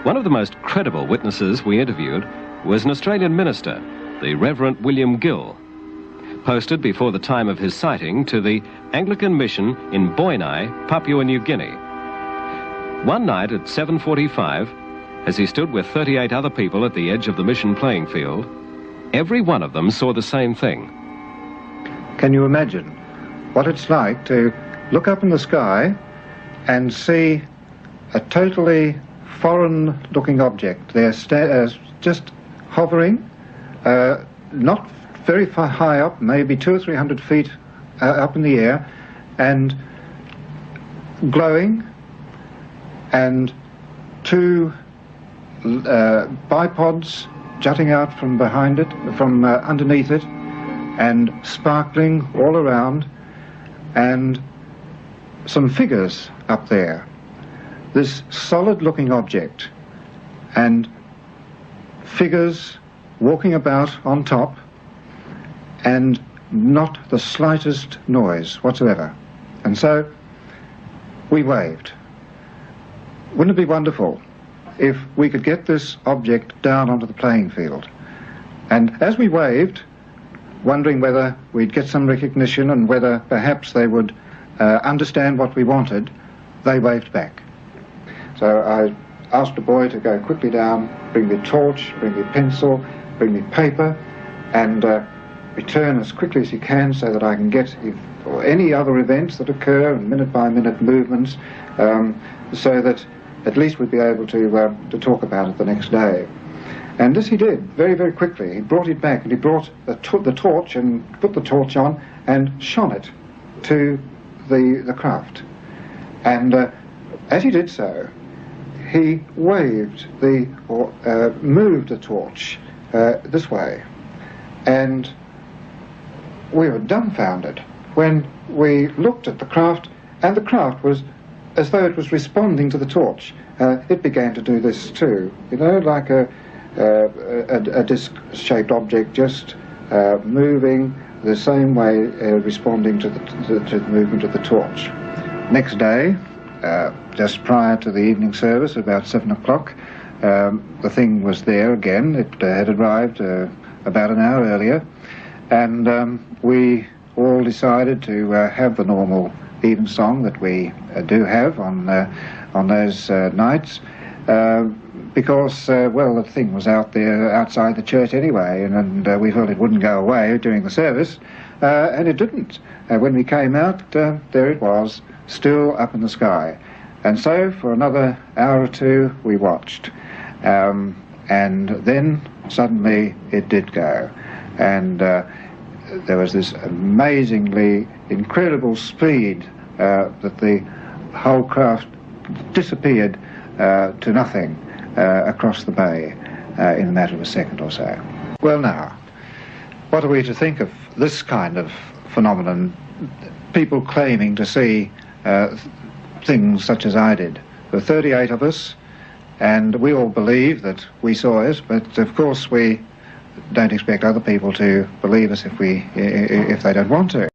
One of the most credible witnesses we interviewed was an Australian minister, the Reverend Williom Gill, posted before the time of his sighting to the Anglican mission in Boinai, Papua New Guinea. One night at 7:45, as he stood with 38 other people at the edge of the mission playing field, every one of them saw the same thing. Can you imagine what it's like to look up in the sky and see a totally foreign-looking object there, just hovering, not very far high up, maybe 200 or 300 feet up in the air, and glowing, and two bipods jutting out from behind it, from underneath it, and sparkling all around, and some figures up there. This solid-looking object, and figures walking about on top, and not the slightest noise whatsoever. And so we waved. Wouldn't it be wonderful if we could get this object down onto the playing field? And as we waved, wondering whether we'd get some recognition and whether perhaps they would understand what we wanted, they waved back. So I asked the boy to go quickly down, bring me a torch, bring me a pencil, bring me paper, and return as quickly as he can so that I can get any other events that occur and minute-by-minute movements, so that at least we'd be able to talk about it the next day. And this he did very, very quickly. He brought it back, and he brought the torch and put the torch on and shone it to the craft. And as he did so, he waved moved the torch this way, and we were dumbfounded when we looked at the craft, and the craft was as though it was responding to the torch. It began to do this too, you know, like a disc-shaped object, just moving the same way, responding to the movement of the torch. Next day, just prior to the evening service, about 7 o'clock, the thing was there again. It had arrived about an hour earlier, and we all decided to have the normal evensong that we do have on those nights, because, well, the thing was out there outside the church anyway, and we felt it wouldn't go away during the service, and it didn't. When we came out, there it was, still up in the sky. And so for another hour or two we watched, and then suddenly it did go, and there was this amazingly incredible speed that the whole craft disappeared to nothing across the bay in a matter of a second or so. Well, now, what are we to think of this kind of phenomenon? People claiming to see things such as I did. There were 38 of us, and we all believe that we saw it, but of course we don't expect other people to believe us if they don't want to.